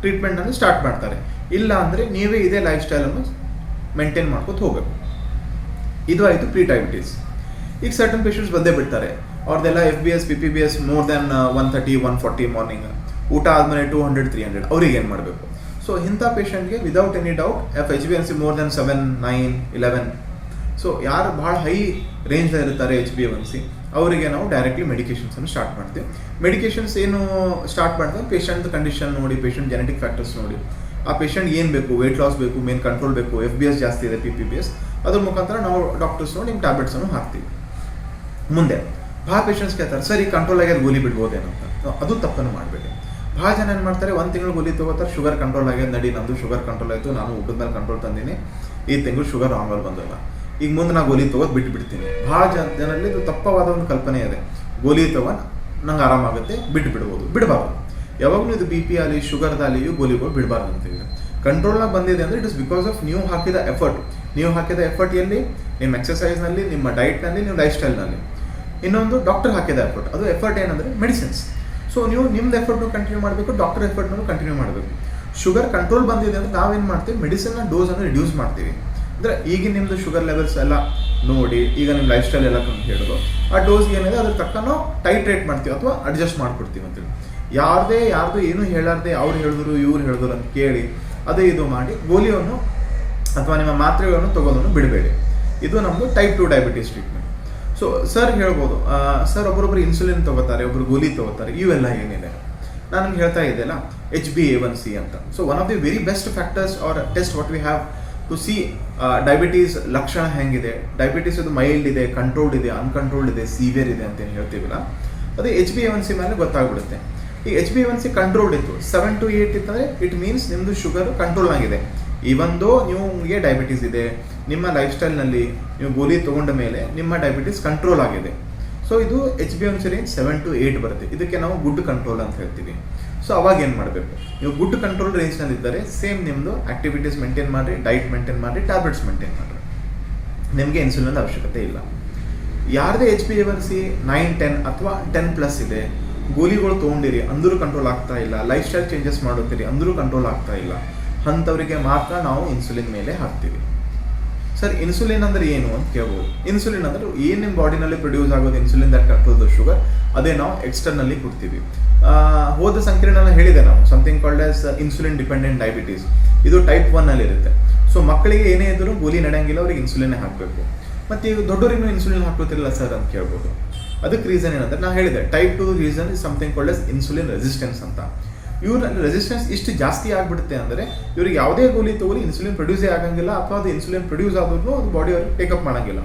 ಟ್ರೀಟ್ಮೆಂಟನ್ನು ಸ್ಟಾರ್ಟ್ ಮಾಡ್ತಾರೆ. ಇಲ್ಲ ಅಂದರೆ ನೀವೇ ಇದೇ ಲೈಫ್ ಸ್ಟೈಲನ್ನು ಮೇಂಟೈನ್ ಮಾಡ್ಕೊತ ಹೋಗಬೇಕು. ಇದು ಆಯಿತು ಪ್ರೀ ಡಯಾಬಿಟೀಸ್. ಈಗ ಸರ್ಟನ್ ಪೇಷಂಟ್ಸ್ ಬಂದೇ ಬಿಡ್ತಾರೆ, ಅವ್ರದ್ದೆಲ್ಲ FBS, PPBS more than 130, 140 morning, ಊಟ ಆದಮೇಲೆ 200, 300, ಅವ್ರಿಗೆ ಏನು ಮಾಡಬೇಕು? ಸೊ ಇಂಥ ಪೇಷಂಟ್ಗೆ without any doubt HbA1c more than 7, 9, 11, so ಯಾರು ಭಾಳ ಹೈ ರೇಂಜ್ನಲ್ಲಿ ಇರ್ತಾರೆ HbA1c, ಅವರಿಗೆ ನಾವು ಡೈರೆಕ್ಟ್ಲಿ ಮೆಡಿಕೇಶನ್ಸನ್ನು ಸ್ಟಾರ್ಟ್ ಮಾಡ್ತೀವಿ. ಮೆಡಿಕೇಶನ್ಸ್ ಏನು ಸ್ಟಾರ್ಟ್ ಮಾಡ್ತೀವಿ? ಪೇಷಂಟ್ ಕಂಡೀಷನ್ ನೋಡಿ, ಪೇಷಂಟ್ ಜೆನೆಟಿಕ್ ಫ್ಯಾಕ್ಟರ್ಸ್ ನೋಡಿ, ಆ ಪೇಷಂಟ್ ಏನು ಬೇಕು, ವೇಟ್ ಲಾಸ್ ಬೇಕು, ಮೇನ್ ಕಂಟ್ರೋಲ್ ಬೇಕು, FBS ಜಾಸ್ತಿ ಇದೆ, PPBS, ಅದ್ರ ಮುಖಾಂತರ ನಾವು ಡಾಕ್ಟರ್ಸ್ ನೋಡಿ ನಿಮ್ಮ ಟ್ಯಾಬ್ಲೆಟ್ಸನ್ನು ಹಾಕ್ತೀವಿ. ಮುಂದೆ ಭಾಳ ಪೇಷಂಟ್ಸ್ ಕೇಳ್ತಾರೆ, ಸರ್ ಈ ಕಂಟ್ರೋಲ್ ಆಗ್ಯದ ಗೋಲಿ ಬಿಡ್ಬೋದೇನೋ ಅಂತ. ಅದು ತಪ್ಪನ್ನು ಮಾಡಬೇಡಿ. ಭಾಳ ಜನ ಏನು ಮಾಡ್ತಾರೆ, 1 ತಿಂಗಳು ಗೋಲಿ ತೊಗೋತಾರೆ, ಶುಗರ್ ಕಂಟ್ರೋಲ್ ಆಗ್ಯದ, ನಡಿ ನಂದು ಶುಗರ್ ಕಂಟ್ರೋಲ್ ಆಯಿತು, ನಾನು ಊಟದ ಮೇಲೆ ಕಂಟ್ರೋಲ್ ತಂದೀನಿ, ಈ ತಿಂಗಳು ಶುಗರ್ ನಾರ್ಮಲ್ ಬಂದಲ್ಲ, ಈಗ ಮುಂದೆ ನಾನು ಗೋಲಿ ತೊಗೋದು ಬಿಟ್ಬಿಡ್ತೀನಿ. ಭಾಳ ಜನರಲ್ಲಿ ಇದು ತಪ್ಪವಾದ ಒಂದು ಕಲ್ಪನೆ ಇದೆ, ಗೋಲಿ ತೊಗೊಂಡು ನಂಗೆ ಆರಾಮಾಗುತ್ತೆ, ಬಿಡಬಾರ್ದು. ಯಾವಾಗಲೂ ಇದು BP ಆಗಲಿ, ಶುಗರ್ದಾಗಲಿ ಗೋಲಿಗಳು ಬಿಡಬಾರ್ದು ಅಂತೀವಿ. ಕಂಟ್ರೋಲ್ನಾಗ ಬಂದಿದೆ ಅಂದರೆ ಇಟ್ ಇಸ್ ಬಿಕಾಸ್ ಆಫ್ ನೀವು ಹಾಕಿದ ಎಫರ್ಟ್ ಎಲ್ಲಿ? ನಿಮ್ಮ ಎಕ್ಸಸೈಸ್ನಲ್ಲಿ, ನಿಮ್ಮ ಡೈಟ್ನಲ್ಲಿ, ನಿಮ್ಮ ಲೈಫ್ ಸ್ಟೈಲ್ನಲ್ಲಿ. ಇನ್ನೊಂದು ಡಾಕ್ಟರ್ ಹಾಕಿದ ಎಫರ್ಟ್. ಅದು ಎಫರ್ಟ್ ಏನಂದರೆ ಮೆಡಿಸಿನ್ಸ್. ಸೊ ನೀವು ನಿಮ್ದು ಎಫರ್ಟ್ನು ಕಂಟಿನ್ಯೂ ಮಾಡಬೇಕು, ಡಾಕ್ಟರ್ ಎಫರ್ಟ್ನೂ ಕಂಟಿನ್ಯೂ ಮಾಡಬೇಕು. ಶುಗರ್ ಕಂಟ್ರೋಲ್ ಬಂದಿದೆ ಅಂದರೆ ನಾವೇನು ಮಾಡ್ತೀವಿ, ಮೆಡಿಸಿನ್ನ ಡೋಸನ್ನು ರಿಡ್ಯೂಸ್ ಮಾಡ್ತೀವಿ. ಅಂದರೆ ಈಗ ನಿಮ್ಮದು ಶುಗರ್ ಲೆವೆಲ್ಸ್ ಎಲ್ಲ ನೋಡಿ, ಈಗ ನಿಮ್ಮ ಲೈಫ್ ಸ್ಟೈಲ್ ಎಲ್ಲ ಕಂಡು ಹಿಡಿದು ಆ ಡೋಸ್ ಏನಿದೆ ಅದ್ರ ತಕ್ಕ ನಾವು ಟೈಟ್ರೇಟ್ ಮಾಡ್ತೀವಿ ಅಥವಾ ಅಡ್ಜಸ್ಟ್ ಮಾಡ್ಕೊಡ್ತೀವಿ ಅಂತೇಳಿ. ಯಾರ್ದು ಏನು ಹೇಳಾರ್ದೆ ಅವ್ರು ಹೇಳಿದ್ರು ಇವ್ರು ಹೇಳಿದ್ರು ಅಂತ ಕೇಳಿ ಅದು ಇದು ಮಾಡಿ ಗೋಲಿಯನ್ನು ಅಥವಾ ನಿಮ್ಮ ಮಾತ್ರೆಗಳನ್ನು ತಗೋದನ್ನು ಬಿಡಬೇಡಿ. ಇದು ನಮ್ಮದು type 2 diabetes treatment. So sir ಹೇಳ್ಬೋದು, ಸರ್ ಒಬ್ಬರೊಬ್ಬರು ಇನ್ಸುಲಿನ್ ತಗೋತಾರೆ, ಒಬ್ಬರು ಗೋಲಿ ತಗೋತಾರೆ, ಇವೆಲ್ಲ ಏನಿದೆ ನಾನು ನಿಮ್ಗೆ ಹೇಳ್ತಾ ಇದ್ದೆಲ್ಲ HbA1c ಅಂತ. So one of the very best factors are test what we have to see diabetes ಲಕ್ಷಣ ಹೆಂಗಿದೆ, ಡಯಾಬಿಟೀಸ್ ಅದು ಮೈಲ್ಡ್ ಇದೆ, ಕಂಟ್ರೋಲ್ಡ್ ಇದೆ, ಅನ್ಕಂಟ್ರೋಲ್ಡ್ ಇದೆ, ಸಿವಿಯರ್ ಇದೆ ಅಂತ ಏನು ಹೇಳ್ತೀವಿಲ್ಲ, ಅದು HbA1c ಮೇಲೆ ಗೊತ್ತಾಗ್ಬಿಡುತ್ತೆ. ಈ HbA1c ಕಂಟ್ರೋಲ್ಡ್ ಇತ್ತು 7 to 8 ಇತ್ತಂದರೆ ಇಟ್ ಮೀನ್ಸ್ ನಿಮ್ಮದು ಶುಗರ್ ಕಂಟ್ರೋಲ್ ಆಗಿದೆ. ಈವಂದೋ ನಿಮಗೆ ಡಯಾಬಿಟೀಸ್ ಇದೆ, ನಿಮ್ಮ ಲೈಫ್ ಸ್ಟೈಲ್ನಲ್ಲಿ ನೀವು ಗೋಲಿ ತೊಗೊಂಡ ಮೇಲೆ ನಿಮ್ಮ ಡಯಾಬಿಟೀಸ್ ಕಂಟ್ರೋಲ್ ಆಗಿದೆ. ಸೊ ಇದು HbA1c ರೇಂಜ್ 7 to 8 ಬರುತ್ತೆ. ಇದಕ್ಕೆ ನಾವು ಗುಡ್ ಕಂಟ್ರೋಲ್ ಅಂತ ಹೇಳ್ತೀವಿ. ಸೊ ಅವಾಗ ಏನು ಮಾಡಬೇಕು, ನೀವು ಗುಡ್ ಕಂಟ್ರೋಲ್ ರೇಂಜ್ನಲ್ಲಿ ಇದ್ದರೆ ಸೇಮ್ ನಿಮ್ಮದು ಆಕ್ಟಿವಿಟೀಸ್ ಮೇಂಟೈನ್ ಮಾಡಿರಿ, ಡೈಟ್ ಮೇಂಟೈನ್ ಮಾಡಿರಿ, ಟ್ಯಾಬ್ಲೆಟ್ಸ್ ಮೇಂಟೈನ್ ಮಾಡಿರಿ, ನಿಮಗೆ ಇನ್ಸುಲಿನ್ ಅವಶ್ಯಕತೆ ಇಲ್ಲ. ಯಾರದೇ HbA1c 9, 10 ಅಥವಾ 10+ ಇದೆ, ಗೋಲಿಗಳು ತೊಗೊಂಡಿರಿ ಅಂದರೂ ಕಂಟ್ರೋಲ್ ಆಗ್ತಾ ಇಲ್ಲ, ಲೈಫ್ ಸ್ಟೈಲ್ ಚೇಂಜಸ್ ಮಾಡುತ್ತೀರಿ ಅಂದರೂ ಕಂಟ್ರೋಲ್ ಆಗ್ತಾ ಇಲ್ಲ, ಅಂಥವರಿಗೆ ಮಾತ್ರ ನಾವು ಇನ್ಸುಲಿನ್ ಮೇಲೆ ಹಾಕ್ತೀವಿ. ಸರ್ ಇನ್ಸುಲಿನ್ ಅಂದರೆ ಏನು ಅಂತ ಕೇಳ್ಬೋದು. ಇನ್ಸುಲಿನ್ ಅಂದರೆ ಏನು ನಿಮ್ಮ ಬಾಡಿನಲ್ಲಿ ಪ್ರೊಡ್ಯೂಸ್ ಆಗೋದು insulin that control the sugar, ಅದೇ ನಾವು ಎಕ್ಸ್ಟರ್ನಲ್ಲಿ ಕೊಡ್ತೀವಿ. ಹೋದ ಸಂಕೀರ್ಣ ಹೇಳಿದೆ ನಾವು something called as insulin dependent diabetes. ಇದು ಟೈಪ್ 1 ಇರುತ್ತೆ. ಸೊ ಮಕ್ಕಳಿಗೆ ಏನೇ ಇದ್ದರೂ ಗೋಲಿ ನಡೆಯಂಗಿಲ್ಲ, ಅವ್ರಿಗೆ ಇನ್ಸುಲಿನ್ ಹಾಕಬೇಕು. ಮತ್ತು ಈಗ ದೊಡ್ಡವರಿಗೂ ಇನ್ಸುಲಿನ್ ಹಾಕೋತಿರಲ್ಲ ಸರ್ ಅಂತ ಕೇಳ್ಬೋದು. ಅದಕ್ಕೆ ರೀಸನ್ ಏನಂದ್ರೆ ನಾನು ಹೇಳಿದೆ type 2 reason is something called as insulin resistance ಅಂತ. ಇವ್ರಲ್ಲಿ ರೆಸಿಸ್ಟೆನ್ಸ್ ಇಷ್ಟು ಜಾಸ್ತಿ ಆಗಿಬಿಡುತ್ತೆ ಅಂದರೆ ಇವ್ರಿಗೆ ಯಾವುದೇ ಗೋಲಿ ತಗೊಳ್ಳಿ ಇನ್ಸುಲಿನ್ ಪ್ರೊಡ್ಯೂಸೇ ಆಗಂಗಿಲ್ಲ, ಅಥವಾ ಅದು ಇನ್ಸುಲಿನ್ ಪ್ರೊಡ್ಯೂಸ್ ಆದ್ರೂ ಅದು ಬಾಡಿ ಅವ್ರಿಗೆ ಟೇಕಪ್ ಮಾಡೋಂಗಿಲ್ಲ.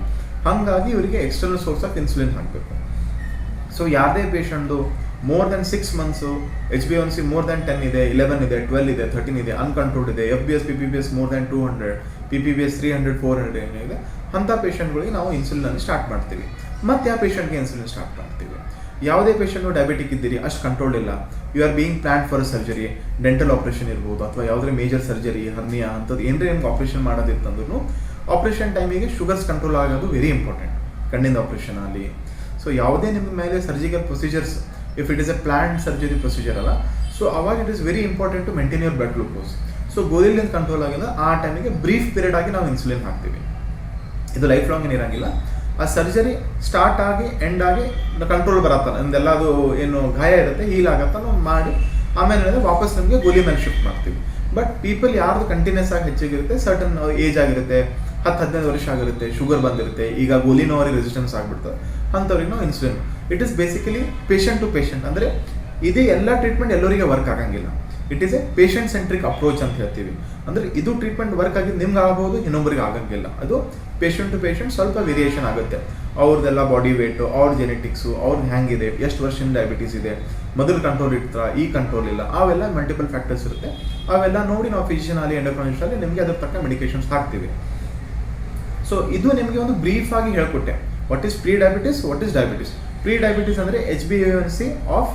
ಹಾಗಾಗಿ ಇವರಿಗೆ ಎಕ್ಸ್ಟರ್ನಲ್ ಸೋರ್ಸ್ ಆಫ್ ಇನ್ಸುಲಿನ್ ಹಾಕಬೇಕು. ಸೊ ಯಾವುದೇ ಪೇಷಂಟ್ದು more than 6 months HbA1c more than 10 ಇದೆ, 11 ಇದೆ, 12 ಇದೆ, 13 ಇದೆ, ಅನ್ಕಂಟ್ರೋಲ್ಡ್ ಇದೆ, FBS PPBS more than 200, PPBS 300, 400 ಏನಿದೆ, ಅಂಥ ಪೇಷಂಟ್ಗಳಿಗೆ ನಾವು ಇನ್ಸುಲಿನ್ ಸ್ಟಾರ್ಟ್ ಮಾಡ್ತೀವಿ. ಮತ್ತು ಯಾವ ಪೇಷಂಟ್ಗೆ ಇನ್ಸುಲಿನ್ ಸ್ಟಾರ್ಟ್ ಮಾಡ್ತೀವಿ, ಯಾವುದೇ ಪೇಷಂಟು ಡಯಾಬಿಟಿಕ್ ಇದ್ದೀರಿ, ಅಷ್ಟು ಕಂಟ್ರೋಲ್ ಇಲ್ಲ, you are being plan for surgery, dental operation ಇರ್ಬೋದು ಅಥವಾ ಯಾವುದೇ ಮೇಜರ್ ಸರ್ಜರಿ, ಹರ್ನಿಯಾ ಅಂಥದ್ದು ಏನಾರೇ ನಿಮ್ಗೆ ಆಪ್ರೇಷನ್ ಮಾಡೋದಿತ್ತಂದ್ರೂ ಆಪ್ರೇಷನ್ ಟೈಮಿಗೆ ಶುಗರ್ಸ್ ಕಂಟ್ರೋಲ್ ಆಗೋದು ವೆರಿ ಇಂಪಾರ್ಟೆಂಟ್ ಕಣ್ಣಿಂದ ಆಪ್ರೇಷನ್ ಆಗಲಿ. ಸೊ ಯಾವುದೇ ನಿಮ್ಮ ಮೇಲೆ surgical procedures, if it is a planned surgery procedure ಅಲ್ಲ, ಸೊ ಅವಾಗ it is very important to maintain your blood glucose. So ಗೋಲಿಲಿಂದ ಕಂಟ್ರೋಲ್ ಆಗಿಲ್ಲ ಆ ಟೈಮಿಗೆ ಬ್ರೀಫ್ ಪೀರಿಯಡ್ ಆಗಿ ನಾವು ಇನ್ಸುಲಿನ್ ಹಾಕ್ತೀವಿ. ಇದು ಲೈಫ್ ಲಾಂಗ್ ಏನಿರಂಗಿಲ್ಲ. ಆ ಸರ್ಜರಿ ಸ್ಟಾರ್ಟ್ ಆಗಿ ಎಂಡ್ ಆಗಿ ಕಂಟ್ರೋಲ್ ಬರತ್ತಾನೆ ನಮ್ದೆಲ್ಲ, ಅದು ಏನು ಗಾಯ ಇರುತ್ತೆ ಹೀಲ್ ಆಗತ್ತ ನಾವು ಮಾಡಿ ಆಮೇಲೆ ವಾಪಸ್ ನಮಗೆ ಗೋಲಿ ಮೇಲೆ ಶಿಫ್ಟ್ ಮಾಡ್ತೀವಿ. ಬಟ್ ಪೀಪಲ್ ಯಾರ್ದು ಕಂಟಿನ್ಯೂಸ್ ಆಗಿ ಹೆಚ್ಚಾಗಿರುತ್ತೆ, ಸರ್ಟನ್ ಏಜ್ ಆಗಿರುತ್ತೆ, 10-15 ವರ್ಷ ಆಗಿರುತ್ತೆ, ಶುಗರ್ ಬಂದಿರುತ್ತೆ, ಈಗ ಗೋಲಿನವರಿಗೆ ರೆಸಿಸ್ಟೆನ್ಸ್ ಆಗಿಬಿಡ್ತದೆ, ಅಂಥವ್ರಿಗೆ ನಾವು insulin. It is basically patient to patient. ಅಂದರೆ ಇದೇ ಎಲ್ಲ ಟ್ರೀಟ್ಮೆಂಟ್ ಎಲ್ಲರಿಗೆ ವರ್ಕ್ ಆಗಂಗಿಲ್ಲ. It is a patient centric approach ಅಂತ ಹೇಳ್ತೀವಿ. ಅಂದರೆ ಇದು ಟ್ರೀಟ್ಮೆಂಟ್ ವರ್ಕ್ ಆಗಿದ್ದು ನಿಮ್ಗೆ ಆಗ್ಬೋದು, ಇನ್ನೊಬ್ಬರಿಗೆ ಆಗಂಗಿಲ್ಲ. ಅದು ಪೇಷಂಟ್ ಟು ಪೇಷಂಟ್ ಸ್ವಲ್ಪ ವೇರಿಯೇಷನ್ ಆಗುತ್ತೆ. ಅವ್ರದ್ದೆಲ್ಲ ಬಾಡಿ ವೇಟು, ಅವ್ರ ಜೆನೆಟಿಕ್ಸು, ಅವ್ರದ್ದು ಹೆಂಗಿದೆ, ಎಷ್ಟು ವರ್ಷದಿಂದ ಡಯಾಬಿಟೀಸ್ ಇದೆ, ಮೊದಲು ಕಂಟ್ರೋಲ್ ಇರ್ತಾರ, ಈ ಕಂಟ್ರೋಲ್ ಇಲ್ಲ, ಅವೆಲ್ಲ ಮಲ್ಟಿಪಲ್ ಫ್ಯಾಕ್ಟರ್ಸ್ ಇರುತ್ತೆ. ಅವೆಲ್ಲ ನೋಡಿ ನಾವು ಫಿಸಿಷಿಯನ್ ಆಗಲಿ ಎಂಡೋಕ್ರೈನಿಸ್ಟ್ ಆಗಲಿ ನಿಮಗೆ ಅದ್ರ ತಕ್ಕ ಮೆಡಿಕೇಶನ್ಸ್ ಹಾಕ್ತೀವಿ. ಸೊ ಇದು ನಿಮಗೆ ಒಂದು ಬ್ರೀಫ್ ಆಗಿ ಹೇಳ್ಕೊಟ್ಟೆ, what is pre diabetes, what is diabetes. Pre diabetes ಅಂದರೆ HbA1c ಆಫ್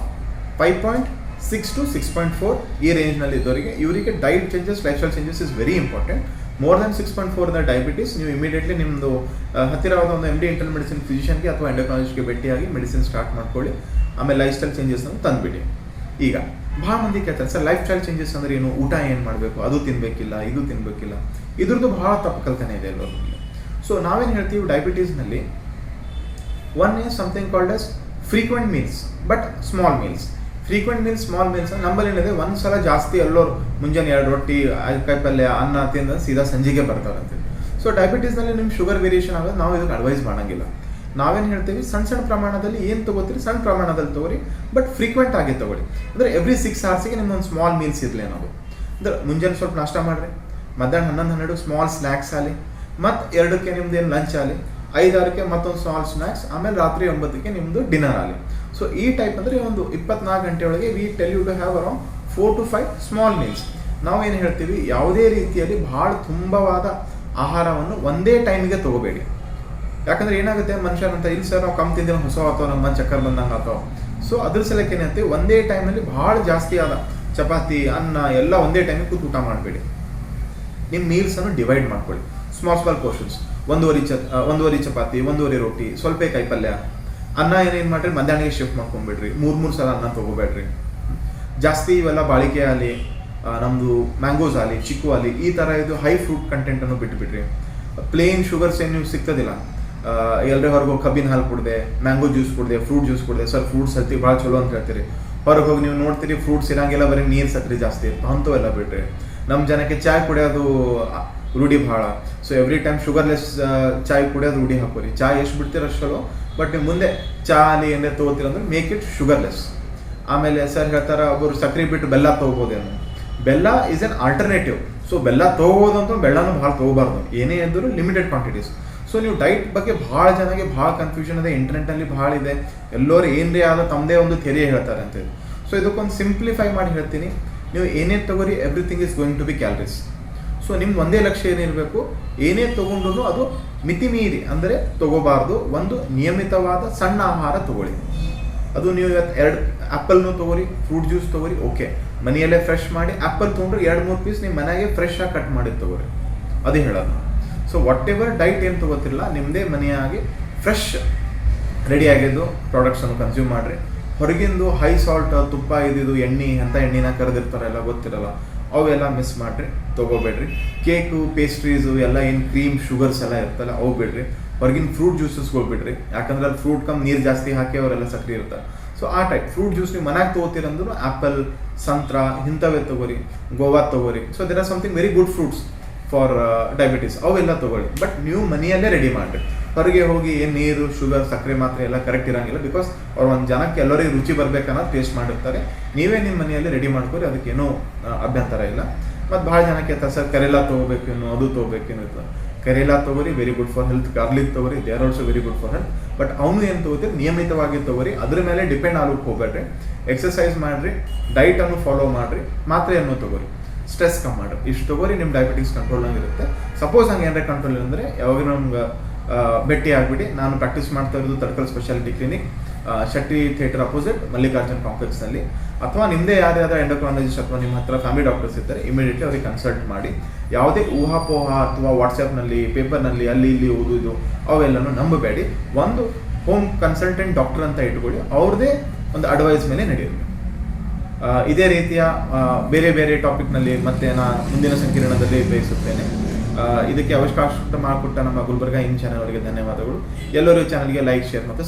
5.6 to 6.4 ಈ ರೇಂಜ್ನಲ್ಲಿ ಇದ್ದವರಿಗೆ, ಇವರಿಗೆ diet changes, lifestyle changes is very important. More than 6.4 the diabetes, ನೀವು ಇಮಿಡಿಯೇಟ್ಲಿ ನಿಮ್ಮದು ಹತ್ತಿರವಾದ ಒಂದು MD ಇಂಟರ್ನಲ್ ಮೆಡಿಸಿನ್ ಫಿಸಿಷಿಯನ್ಗೆ ಅಥವಾ ಎಂಡೋಕ್ರೈನಿಸ್ಟ್ಗೆ ಭೇಟಿಯಾಗಿ ಮೆಡಿಸಿನ್ ಸ್ಟಾರ್ಟ್ ಮಾಡ್ಕೊಳ್ಳಿ. ಆಮೇಲೆ ಲೈಫ್ ಸ್ಟೈಲ್ ಚೇಂಜಸ್ನ ತಂದುಬಿಡಿ. ಈಗ ಭಾಳ ಮಂದಿ ಕೇಳ್ತಾರೆ, ಸರ್ ಲೈಫ್ ಸ್ಟೈಲ್ ಚೇಂಜಸ್ ಅಂದರೆ ಏನು, ಊಟ ಏನು ಮಾಡಬೇಕು, ಅದು ತಿನ್ನಬೇಕಿಲ್ಲ, ಇದು ತಿನ್ನಬೇಕಿಲ್ಲ, ಇದ್ರದ್ದು ಭಾಳ ತಪ್ಪು ಕಲ್ಪನೆ ಇದೆ ಎಲ್ಲರೂ. ಸೊ ನಾವೇನು ಹೇಳ್ತೀವಿ, ಡಯಾಬಿಟೀಸ್ನಲ್ಲಿ one is something called as frequent meals but small meals. Frequent meals, small meals ನಮ್ಮಲ್ಲಿ ಏನಿದೆ, ಒಂದು ಸಲ ಜಾಸ್ತಿ ಎಲ್ಲರೂ ಮುಂಜಾನೆ 2 ರೊಟ್ಟಿ, ಕಾಯಿ ಪಲ್ಯ, ಅನ್ನ ತಿಂದ ಸೀದಾ ಸಂಜೆಗೆ ಬರ್ತಾರೆ ಅಂತೇಳಿ. ಸೊ ಡಯಾಬಿಟೀಸ್ನಲ್ಲಿ ನಿಮ್ಗೆ ಶುಗರ್ ವೇರಿಯೇಷನ್ ಆಗೋದು ನಾವು ಇದಕ್ಕೆ ಅಡ್ವೈಸ್ ಮಾಡೋಂಗಿಲ್ಲ. ನಾವೇನು ಹೇಳ್ತೀವಿ, ಸಣ್ಣ ಪ್ರಮಾಣದಲ್ಲಿ ಏನು ತೊಗೋತೀರಿ ಸಣ್ಣ ಪ್ರಮಾಣದಲ್ಲಿ ತೊಗೊರಿ, ಬಟ್ ಫ್ರೀಕ್ವೆಂಟ್ ಆಗಿ ತೊಗೊಳ್ಳಿ. ಅಂದರೆ ಎವ್ರಿ 6 hours ನಿಮ್ಮೊಂದು ಸ್ಮಾಲ್ ಮೀಲ್ಸ್ ಇರಲಿ ಅನ್ನೋದು. ಅಂದರೆ ಮುಂಜಾನೆ ಸ್ವಲ್ಪ ನಾಷ್ಟ ಮಾಡಿರಿ, ಮಧ್ಯಾಹ್ನ 11-12 ಸ್ಮಾಲ್ ಸ್ನ್ಯಾಕ್ಸ್ ಆಗಲಿ, ಮತ್ತು 2ಕ್ಕೆ ನಿಮ್ದು ಏನು ಲಂಚ್ ಆಗಲಿ, 5-6ಕ್ಕೆ ಮತ್ತೊಂದು ಸ್ಮಾಲ್ ಸ್ನ್ಯಾಕ್ಸ್, ಆಮೇಲೆ ರಾತ್ರಿ 9ಕ್ಕೆ ನಿಮ್ಮದು ಡಿನ್ನರ್ ಆಗಲಿ. ಸೊ ಈ ಟೈಪ್ ಅಂದರೆ ಒಂದು 24 ಗಂಟೆ ಒಳಗೆ we tell you to have around 4 to 5 small meals. ನಾವೇನು ಹೇಳ್ತೀವಿ, ಯಾವುದೇ ರೀತಿಯಲ್ಲಿ ಭಾಳ ತುಂಬವಾದ ಆಹಾರವನ್ನು ಒಂದೇ ಟೈಮಿಗೆ ತೊಗೋಬೇಡಿ. ಯಾಕಂದರೆ ಏನಾಗುತ್ತೆ, ಮನುಷ್ಯರು ಅಂತ ಇಲ್ಲಿ ಸರ್ ನಾವು ಕಮ್ಮಿ ತಿಂದಿರೋ ಹೊಸ ಅಥವಾ ನಮ್ಮ ಚಕ್ಕರ್ ಬಂದಂಗೆ ಅಥವಾ. ಸೊ ಅದ್ರ ಸಲಕ್ಕೆ ಏನಂತೆ, ಒಂದೇ ಟೈಮಲ್ಲಿ ಭಾಳ ಜಾಸ್ತಿ ಆದ ಚಪಾತಿ, ಅನ್ನ ಎಲ್ಲ ಒಂದೇ ಟೈಮಿಗೆ ಕೂತು ಊಟ ಮಾಡಬೇಡಿ. ನಿಮ್ಮ ಮೀಲ್ಸನ್ನು ಡಿವೈಡ್ ಮಾಡ್ಕೊಳ್ಳಿ, ಸ್ಮಾಲ್ ಪೋರ್ಷನ್ಸ್. 1.5 ಚಪಾತಿ, 1.5 ರೊಟ್ಟಿ, ಸ್ವಲ್ಪ ಕಾಯಿ ಪಲ್ಯ, ಅನ್ನ ಏನೇನು ಮಾಡಿರಿ ಮಧ್ಯಾಹ್ನಕ್ಕೆ ಶಿಫ್ಟ್ ಮಾಡ್ಕೊಂಡ್ಬಿಡ್ರಿ. 3 ಸಲ ಅನ್ನ ತೊಗೋಬೇಡ್ರಿ. ಜಾಸ್ತಿ ಇವೆಲ್ಲ ಬಾಳಿಕೆ ಆಗಲಿ, ನಮ್ಮದು ಮ್ಯಾಂಗೋಸ್ ಆಗಲಿ, ಚಿಕ್ಕು ಆಗಲಿ, ಈ ಥರ ಇದು ಹೈ ಫ್ರೂಟ್ ಕಂಟೆಂಟನ್ನು ಬಿಟ್ಟುಬಿಡ್ರಿ. ಪ್ಲೇನ್ ಶುಗರ್ಸ್ ಏನು ನೀವು ಸಿಗ್ತದಿಲ್ಲ, ಎಲ್ಲರೇ ಹೊರಗು ಕಬ್ಬಿನ ಹಾಲು ಕುಡಿದೆ, ಮ್ಯಾಂಗೋ ಜ್ಯೂಸ್ ಕುಡಿದೆ, ಫ್ರೂಟ್ ಜ್ಯೂಸ್ ಕುಡಿದೆ, ಸರ್ ಫ್ರೂಟ್ಸ್ ಹೆಲ್ತಿ ಭಾಳ ಚಲೋ ಅಂತ ಹೇಳ್ತೀರಿ. ಹೊರಗೆ ಹೋಗಿ ನೀವು ನೋಡ್ತೀರಿ ಫ್ರೂಟ್ಸ್ ಇರಂಗಿಲ್ಲ, ಬರೀ ನೀರು ಸಕ್ಕರೆ ಜಾಸ್ತಿ ಇರ್ತವೆ, ಅಂಥವೆಲ್ಲ ಬಿಡ್ರಿ. ನಮ್ಮ ಜನಕ್ಕೆ ಚಾಯ್ ಕುಡಿಯೋದು ರೂಢಿ ಭಾಳ. ಸೊ ಎವ್ರಿ ಟೈಮ್ ಶುಗರ್ಲೆಸ್ ಚಾಯ್ ಕುಡಿಯೋದು ರೂಢಿ ಹಾಕೋರಿ. ಚಾಯ್ ಎಷ್ಟು ಬಿಡ್ತೀರ ಅಷ್ಟೋ, ಬಟ್ ನೀವು ಮುಂದೆ ಚಾ ಅಲ್ಲಿ ಏನೇ ತೊಗೋತೀರಂದ್ರೆ ಮೇಕ್ ಇಟ್ ಶುಗರ್ಲೆಸ್. ಆಮೇಲೆ ಸರ್ ಹೇಳ್ತಾರೆ ಒಬ್ಬರು ಸಕ್ಕರೆ ಬಿಟ್ಟು ಬೆಲ್ಲ ತೊಗೋಬೋದೇನು. ಬೆಲ್ಲ ಈಸ್ ಎನ್ ಆಲ್ಟರ್ನೇಟಿವ್. ಸೊ ಬೆಲ್ಲ ತೊಗೋಬೋದಂತೂ ಬೆಲ್ಲನೂ ಭಾಳ ತೊಗೋಬಾರ್ದು, ಏನೇ ಇದ್ದರೂ ಲಿಮಿಟೆಡ್ ಕ್ವಾಂಟಿಟೀಸ್. ಸೊ ನೀವು ಡೈಟ್ ಬಗ್ಗೆ ಭಾಳ ಜನಕ್ಕೆ ಭಾಳ ಕನ್ಫ್ಯೂಷನ್ ಇದೆ, ಇಂಟರ್ನೆಟ್ನಲ್ಲಿ ಭಾಳ ಇದೆ, ಎಲ್ಲರೂ ಏನ್ರಿ ಆದ ತಮ್ಮದೇ ಒಂದು ಥಿಯರಿ ಹೇಳ್ತಾರೆ ಅಂತೇಳಿ. ಸೊ ಇದಕ್ಕೊಂದು ಸಿಂಪ್ಲಿಫೈ ಮಾಡಿ ಹೇಳ್ತೀನಿ, ನೀವು ಏನೇ ತೊಗೋರಿ everything is going to be calories. So ನಿಮ್ಗೆ ಒಂದೇ ಲಕ್ಷ್ಯ ಏನಿರಬೇಕು, ಏನೇ ತೊಗೊಂಡ್ರು ಅದು ಮಿತಿ ಮೀರಿ ಅಂದರೆ ತೊಗೋಬಾರ್ದು. ಒಂದು ನಿಯಮಿತವಾದ ಸಣ್ಣ ಆಹಾರ ತೊಗೊಳ್ಳಿ. ಅದು ನೀವು ಇವತ್ತು 2 ಆ್ಯಪಲ್ನೂ ತೊಗೊರಿ, ಫ್ರೂಟ್ ಜ್ಯೂಸ್ ತೊಗೊರಿ, ಓಕೆ. ಮನೆಯಲ್ಲೇ ಫ್ರೆಶ್ ಮಾಡಿ ಆ್ಯಪಲ್ ತೊಗೊಂಡ್ರೆ 2-3 ಪೀಸ್ ನಿಮ್ಮ ಮನೆಯಾಗೆ ಫ್ರೆಶ್ ಆಗಿ ಕಟ್ ಮಾಡಿ ತೊಗೊರಿ, ಅದೇ ಹೇಳೋದು. ಸೊ ವಾಟ್ ಎವರ್ ಡೈಟ್ ಏನು ತೊಗೋತಿರಲ್ಲ, ನಿಮ್ಮದೇ ಮನೆಯಾಗಿ ಫ್ರೆಶ್ ರೆಡಿಯಾಗಿದ್ದು ಪ್ರಾಡಕ್ಟ್ಸನ್ನು ಕನ್ಸ್ಯೂಮ್ ಮಾಡಿರಿ. ಹೊರಗಿಂದು ಹೈ ಸಾಲ್ಟ್ ತುಪ್ಪ ಇದ್ದಿದ್ದು ಎಣ್ಣೆ ಅಂತ ಎಣ್ಣೆನ ಕರೆದಿರ್ತಾರೆಲ್ಲ ಗೊತ್ತಿರಲ್ಲ, ಅವೆಲ್ಲ ಮಿಸ್ ಮಾಡಿರಿ, ತೊಗೋಬೇಡ್ರಿ. ಕೇಕು ಪೇಸ್ಟ್ರೀಸು ಎಲ್ಲ ಏನು ಕ್ರೀಮ್ ಶುಗರ್ಸ್ ಎಲ್ಲ ಇರ್ತಲ್ಲ ಅವು ಬಿಡ್ರಿ. ಹೊರಗಿನ ಫ್ರೂಟ್ ಜ್ಯೂಸಸ್ಗಳು ಬಿಡ್ರಿ, ಯಾಕಂದ್ರೆ ಅಲ್ಲಿ ಫ್ರೂಟ್ ಕಮ್ಮಿ ನೀರು ಜಾಸ್ತಿ ಹಾಕಿ ಅವರೆಲ್ಲ ಸಕ್ಕರೆ ಇರ್ತಾರೆ. ಸೊ ಆ ಟೈಪ್ ಫ್ರೂಟ್ ಜ್ಯೂಸ್ ನೀವು ಮನೆಯಾಗ ತೊಗೋತೀರಂದ್ರೂ ಆ್ಯಪಲ್, ಸಂತ್ರ ಇಂಥವೇ ತೊಗೋರಿ, ಗೋವಾ ತೊಗೋರಿ. So there are something very good fruits for diabetes, ಅವೆಲ್ಲ ತೊಗೊಳ್ಳಿ. ಬಟ್ ನೀವು ಮನೆಯಲ್ಲೇ ರೆಡಿ ಮಾಡಿರಿ. ಹೊರಗೆ ಹೋಗಿ ಏನು ನೀರು ಶುಗರ್ ಸಕ್ಕರೆ ಮಾತ್ರ ಎಲ್ಲ ಕರೆಕ್ಟ್ ಇರೋಂಗಿಲ್ಲ. ಬಿಕಾಸ್ ಅವ್ರು ಒಂದು ಜನಕ್ಕೆ ಎಲ್ಲರಿಗೆ ರುಚಿ ಬರ್ಬೇಕನ್ನೋದು ಟೇಸ್ಟ್ ಮಾಡಿರ್ತಾರೆ. ನೀವೇ ನಿಮ್ಮ ಮನೆಯಲ್ಲಿ ರೆಡಿ ಮಾಡ್ಕೊರಿ, ಅದಕ್ಕೇನೂ ಅಭ್ಯಂತರ ಇಲ್ಲ. ಮತ್ತು ಭಾಳ ಜನಕ್ಕೆ ಸರ್ ಕರೇಲಾ ತೊಗೋಬೇಕೇನು, ಅದು ತೊಗೋಬೇಕೇನು ಇರ್ತದೆ. ಕರೇಲಾ ತೊಗೋರಿ, very good for health. Garlic ತೊಗೋರಿ, they are also very good for health. But ಅವನು ಏನು ತೊಗೋತೀರಿ ನಿಯಮಿತವಾಗಿ ತೊಗೋರಿ, ಅದ್ರ ಮೇಲೆ ಡಿಪೆಂಡ್ ಆಗೋಕ್ಕೆ ಹೋಗ್ಬೇಡ್ರಿ. ಎಕ್ಸಸೈಸ್ ಮಾಡಿರಿ, ಡೈಟನ್ನು ಫಾಲೋ ಮಾಡಿರಿ, ಮಾತ್ರೆಯನ್ನು ತೊಗೋರಿ, ಸ್ಟ್ರೆಸ್ ಕಮ್ಮಿ ಮಾಡಿರಿ. ಇಷ್ಟು ತೊಗೋರಿ, ನಿಮ್ಮ ಡಯಾಬಿಟಿಕ್ಸ್ ಕಂಟ್ರೋಲ್ನಾಗಿರುತ್ತೆ. ಸಪೋಸ್ ಹಂಗೆ ಏನಾರ ಕಂಟ್ರೋಲ್ ಅಂದರೆ ಯಾವಾಗ ನಮ್ಗೆ ಭೇಟಿ ಆಗಿಬಿಡಿ. ನಾನು ಪ್ರಾಕ್ಟೀಸ್ ಮಾಡ್ತಾ ಇರೋದು Tadkal specialty clinic, Shetty theatre opposite Mallikarjun ಕಾಂಪ್ಲೆಕ್ಸ್ನಲ್ಲಿ. ಅಥವಾ ನಿಮ್ಮದೇ ಯಾರ್ಯಾರು ಎಂಡೋಕ್ರಾಲಜಿಸ್ಟ್ ಅಥವಾ ನಿಮ್ಮ ಹತ್ರ ಫ್ಯಾಮಿಲಿ ಡಾಕ್ಟರ್ಸ್ ಇರ್ತಾರೆ, ಇಮಿಡಿಯೇಟ್ಲಿ ಅವ್ರಿಗೆ ಕನ್ಸಲ್ಟ್ ಮಾಡಿ. ಯಾವುದೇ ಊಹಾಪೋಹ ಅಥವಾ ವಾಟ್ಸಪ್ನಲ್ಲಿ ಪೇಪರ್ನಲ್ಲಿ ಅಲ್ಲಿ ಇಲ್ಲಿ ಓದೋದು ಅವೆಲ್ಲನೂ ನಂಬಬೇಡಿ. ಒಂದು ಹೋಮ್ ಕನ್ಸಲ್ಟೆಂಟ್ ಡಾಕ್ಟರ್ ಅಂತ ಇಟ್ಕೊಳ್ಳಿ, ಅವ್ರದ್ದೇ ಒಂದು ಅಡ್ವೈಸ್ ಮೇಲೆ ನಡೆಯಿರಿ. ಇದೇ ರೀತಿಯ ಬೇರೆ ಬೇರೆ ಟಾಪಿಕ್ನಲ್ಲಿ ಮತ್ತೆ ನಾನು ಮುಂದಿನ ಸಂಕಿರಣದಲ್ಲಿ ಬಯಸುತ್ತೇನೆ. ಇದಕ್ಕೆ ಅವಕಾಶ ಮಾಡಿಕೊಟ್ಟ ನಮ್ಮ ಗುಲ್ಬರ್ಗಾ ಇನ್ ಚಾನೆಲ್ ಅವರಿಗೆ ಧನ್ಯವಾದಗಳು. ಎಲ್ಲರೂ ಚಾನಲ್ಗೆ ಲೈಕ್, ಶೇರ್ ಮತ್ತು